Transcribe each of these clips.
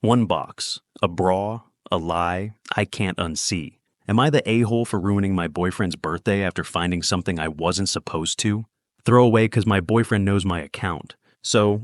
One box. A bra. A lie. I can't unsee. Am I the a-hole for ruining my boyfriend's birthday after finding something I wasn't supposed to? Throw away because my boyfriend knows my account. So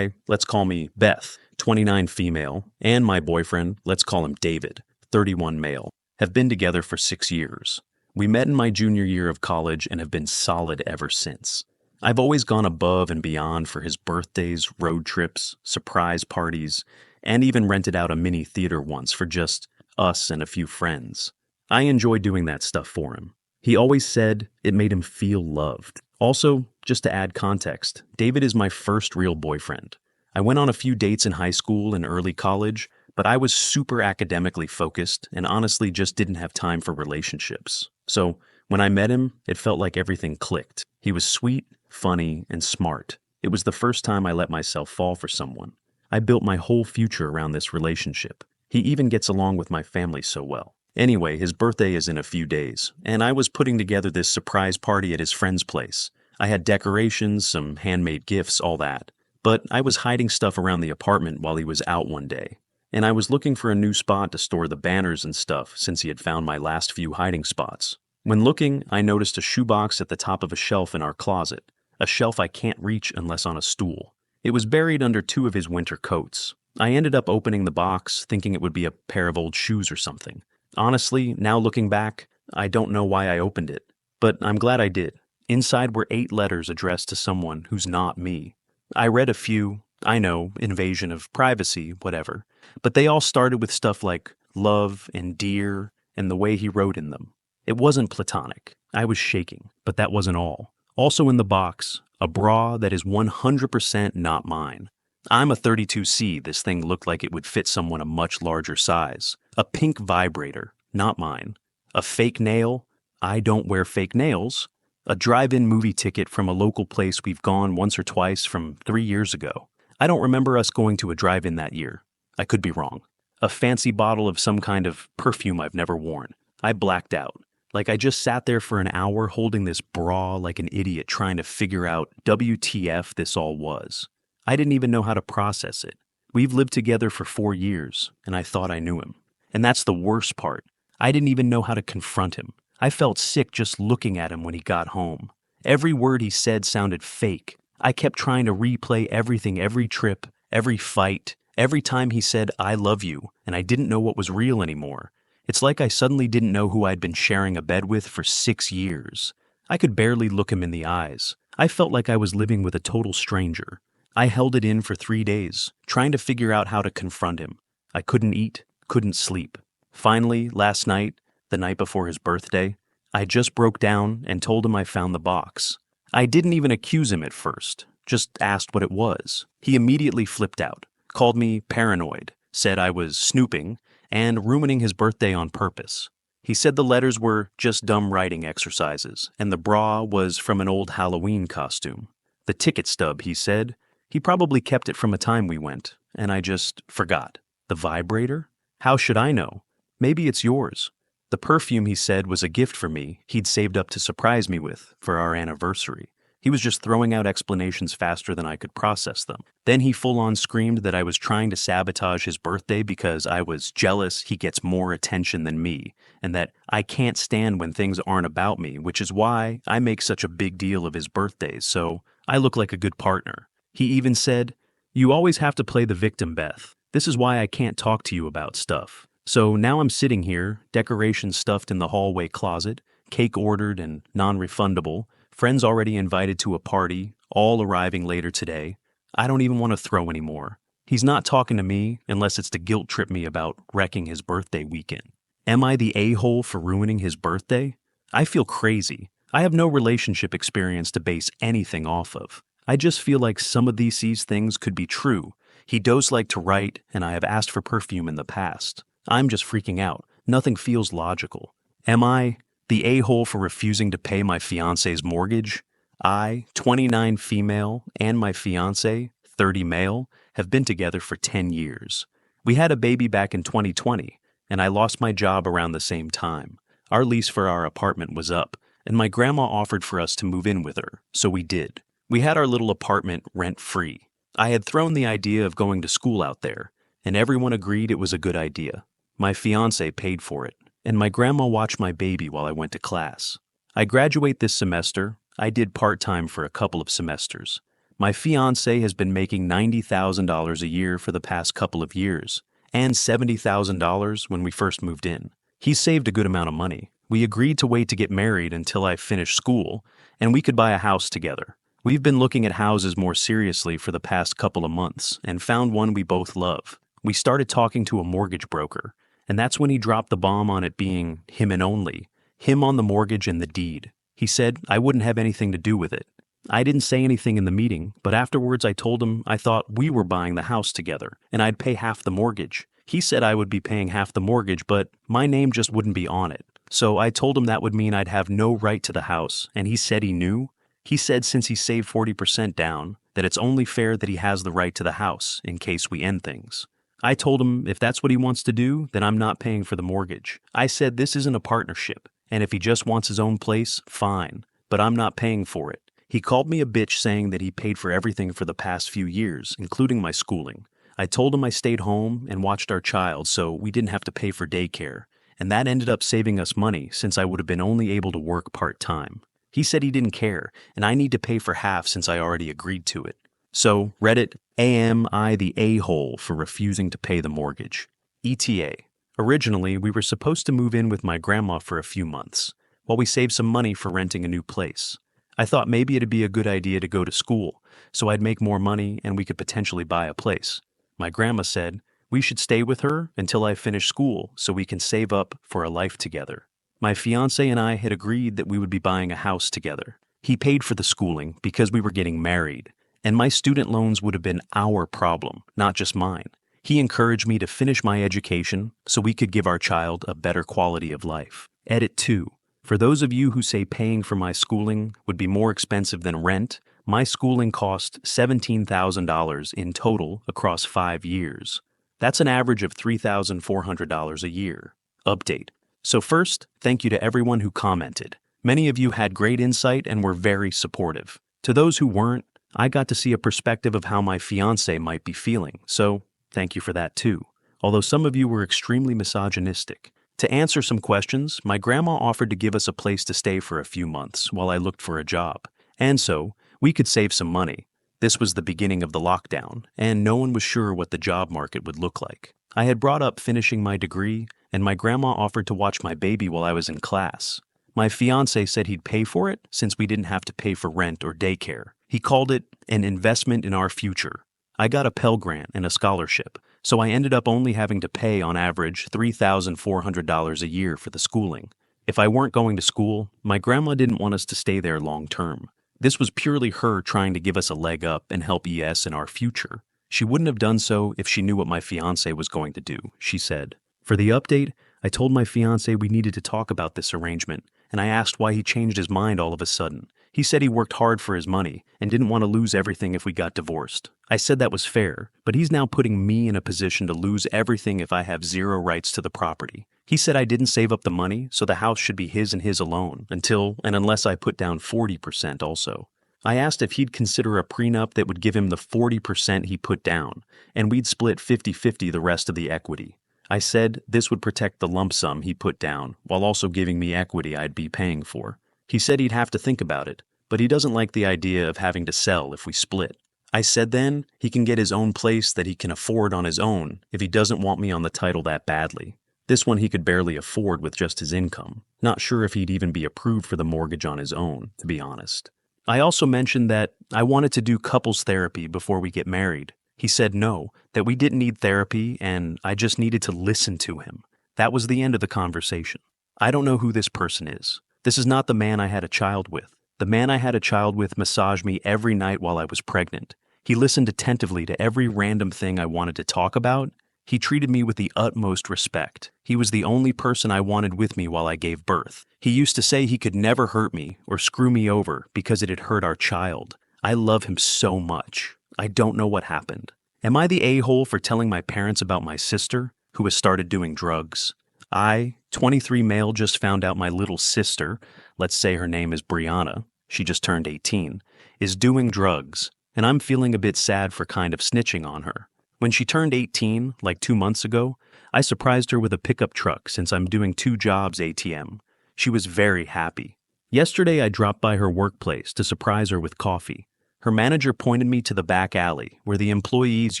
let's call me Beth, 29 female, and my boyfriend, let's call him David, 31 male, have been together for 6 years. We met in my junior year of college and have been solid ever since. I've always gone above and beyond for his birthdays, road trips, surprise parties, and even rented out a mini theater once for just us and a few friends. I enjoy doing that stuff for him. He always said it made him feel loved. Also, just to add context, David is my first real boyfriend. I went on a few dates in high school and early college, but I was super academically focused and honestly just didn't have time for relationships. So when I met him, it felt like everything clicked. He was sweet, funny, and smart. It was the first time I let myself fall for someone. I built my whole future around this relationship. He even gets along with my family so well. Anyway, his birthday is in a few days, and I was putting together this surprise party at his friend's place. I had decorations, some handmade gifts, all that. But I was hiding stuff around the apartment while he was out one day. And I was looking for a new spot to store the banners and stuff since he had found my last few hiding spots. When looking, I noticed a shoebox at the top of a shelf in our closet, a shelf I can't reach unless on a stool. It was buried under 2 of his winter coats. I ended up opening the box, thinking it would be a pair of old shoes or something. Honestly, now looking back, I don't know why I opened it, but I'm glad I did. Inside were 8 letters addressed to someone who's not me. I read a few, I know, invasion of privacy, whatever, but they all started with stuff like love and dear and the way he wrote in them. It wasn't platonic. I was shaking, but that wasn't all. Also in the box, a bra that is 100% not mine. I'm a 32C, this thing looked like it would fit someone a much larger size. A pink vibrator, not mine. A fake nail, I don't wear fake nails. A drive-in movie ticket from a local place we've gone once or twice from 3 years ago. I don't remember us going to a drive-in that year. I could be wrong. A fancy bottle of some kind of perfume I've never worn. I blacked out. Like I just sat there for an hour holding this bra like an idiot trying to figure out WTF this all was. I didn't even know how to process it. We've lived together for 4 years, and I thought I knew him. And that's the worst part. I didn't even know how to confront him. I felt sick just looking at him when he got home. Every word he said sounded fake. I kept trying to replay everything, every trip, every fight, every time he said, I love you, and I didn't know what was real anymore. It's like I suddenly didn't know who I'd been sharing a bed with for 6 years. I could barely look him in the eyes. I felt like I was living with a total stranger. I held it in for 3 days, trying to figure out how to confront him. I couldn't eat, couldn't sleep. Finally, last night, the night before his birthday, I just broke down and told him I found the box. I didn't even accuse him at first, just asked what it was. He immediately flipped out, called me paranoid, said I was snooping, and ruining his birthday on purpose. He said the letters were just dumb writing exercises, and the bra was from an old Halloween costume. The ticket stub, he said, he probably kept it from a time we went, and I just forgot. The vibrator? How should I know? Maybe it's yours. The perfume, he said, was a gift for me he'd saved up to surprise me with for our anniversary. He was just throwing out explanations faster than I could process them. Then he full-on screamed that I was trying to sabotage his birthday because I was jealous he gets more attention than me, and that I can't stand when things aren't about me, which is why I make such a big deal of his birthdays, so I look like a good partner. He even said, "You always have to play the victim, Beth. This is why I can't talk to you about stuff." So now I'm sitting here, decorations stuffed in the hallway closet, cake ordered and non-refundable, friends already invited to a party, all arriving later today. I don't even want to throw anymore. He's not talking to me unless it's to guilt trip me about wrecking his birthday weekend. Am I the a-hole for ruining his birthday? I feel crazy. I have no relationship experience to base anything off of. I just feel like some of these things could be true. He does like to write, and I have asked for perfume in the past. I'm just freaking out. Nothing feels logical. Am I the a-hole for refusing to pay my fiancé's mortgage? I, 29 female, and my fiancé, 30 male, have been together for 10 years. We had a baby back in 2020, and I lost my job around the same time. Our lease for our apartment was up, and my grandma offered for us to move in with her, so we did. We had our little apartment rent-free. I had thrown the idea of going to school out there, and everyone agreed it was a good idea. My fiancé paid for it, and my grandma watched my baby while I went to class. I graduate this semester. I did part-time for a couple of semesters. My fiancé has been making $90,000 a year for the past couple of years, and $70,000 when we first moved in. He saved a good amount of money. We agreed to wait to get married until I finished school, and we could buy a house together. We've been looking at houses more seriously for the past couple of months and found one we both love. We started talking to a mortgage broker, and that's when he dropped the bomb on it being him and only, him on the mortgage and the deed. He said I wouldn't have anything to do with it. I didn't say anything in the meeting, but afterwards I told him I thought we were buying the house together, and I'd pay half the mortgage. He said I would be paying half the mortgage, but my name just wouldn't be on it. So I told him that would mean I'd have no right to the house, and he said he knew. He said since he saved 40% down, that it's only fair that he has the right to the house in case we end things. I told him if that's what he wants to do, then I'm not paying for the mortgage. I said this isn't a partnership, and if he just wants his own place, fine, but I'm not paying for it. He called me a bitch saying that he paid for everything for the past few years, including my schooling. I told him I stayed home and watched our child so we didn't have to pay for daycare, and that ended up saving us money since I would have been only able to work part-time. He said he didn't care, and I need to pay for half since I already agreed to it. So, Reddit, am I the a-hole for refusing to pay the mortgage? ETA. Originally, we were supposed to move in with my grandma for a few months, while we saved some money for renting a new place. I thought maybe it'd be a good idea to go to school, so I'd make more money and we could potentially buy a place. My grandma said, we should stay with her until I finish school so we can save up for a life together. My fiancé and I had agreed that we would be buying a house together. He paid for the schooling because we were getting married, and my student loans would have been our problem, not just mine. He encouraged me to finish my education so we could give our child a better quality of life. Edit 2. For those of you who say paying for my schooling would be more expensive than rent, my schooling cost $17,000 in total across 5 years. That's an average of $3,400 a year. Update. So first, thank you to everyone who commented. Many of you had great insight and were very supportive. To those who weren't, I got to see a perspective of how my fiancé might be feeling, so thank you for that too. Although some of you were extremely misogynistic. To answer some questions, my grandma offered to give us a place to stay for a few months while I looked for a job. And so, we could save some money. This was the beginning of the lockdown, and no one was sure what the job market would look like. I had brought up finishing my degree, and my grandma offered to watch my baby while I was in class. My fiancé said he'd pay for it since we didn't have to pay for rent or daycare. He called it an investment in our future. I got a Pell Grant and a scholarship, so I ended up only having to pay on average $3,400 a year for the schooling. If I weren't going to school, my grandma didn't want us to stay there long term. This was purely her trying to give us a leg up and help ES in our future. She wouldn't have done so if she knew what my fiancé was going to do, she said. For the update, I told my fiancé we needed to talk about this arrangement, and I asked why he changed his mind all of a sudden. He said he worked hard for his money and didn't want to lose everything if we got divorced. I said that was fair, but he's now putting me in a position to lose everything if I have zero rights to the property. He said I didn't save up the money, so the house should be his and his alone, until and unless I put down 40% also. I asked if he'd consider a prenup that would give him the 40% he put down, and we'd split 50-50 the rest of the equity. I said this would protect the lump sum he put down, while also giving me equity I'd be paying for. He said he'd have to think about it, but he doesn't like the idea of having to sell if we split. I said then he can get his own place that he can afford on his own if he doesn't want me on the title that badly. This one he could barely afford with just his income. Not sure if he'd even be approved for the mortgage on his own, to be honest. I also mentioned that I wanted to do couples therapy before we get married. He said no, that we didn't need therapy and I just needed to listen to him. That was the end of the conversation. I don't know who this person is. This is not the man I had a child with. The man I had a child with massaged me every night while I was pregnant. He listened attentively to every random thing I wanted to talk about. He treated me with the utmost respect. He was the only person I wanted with me while I gave birth. He used to say he could never hurt me or screw me over because it had hurt our child. I love him so much. I don't know what happened. Am I the a-hole for telling my parents about my sister, who has started doing drugs? I, 23 male, just found out my little sister, let's say her name is Brianna, she just turned 18, is doing drugs, and I'm feeling a bit sad for kind of snitching on her. When she turned 18, like 2 months ago, I surprised her with a pickup truck since I'm doing 2 jobs ATM. She was very happy. Yesterday, I dropped by her workplace to surprise her with coffee. Her manager pointed me to the back alley where the employees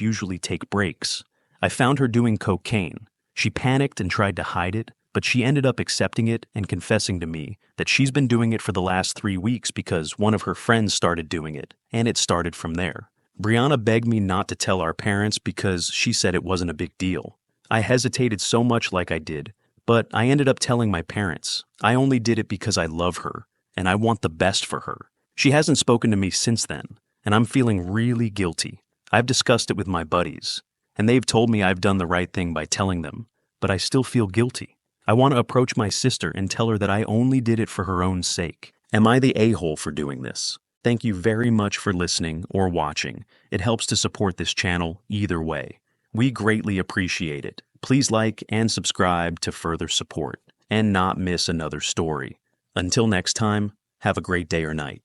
usually take breaks. I found her doing cocaine. She panicked and tried to hide it, but she ended up accepting it and confessing to me that she's been doing it for the last 3 weeks because one of her friends started doing it, and it started from there. Brianna begged me not to tell our parents because she said it wasn't a big deal. I hesitated so much like I did, but I ended up telling my parents. I only did it because I love her, and I want the best for her. She hasn't spoken to me since then, and I'm feeling really guilty. I've discussed it with my buddies, and they've told me I've done the right thing by telling them, but I still feel guilty. I want to approach my sister and tell her that I only did it for her own sake. Am I the a-hole for doing this? Thank you very much for listening or watching. It helps to support this channel either way. We greatly appreciate it. Please like and subscribe to further support and not miss another story. Until next time, have a great day or night.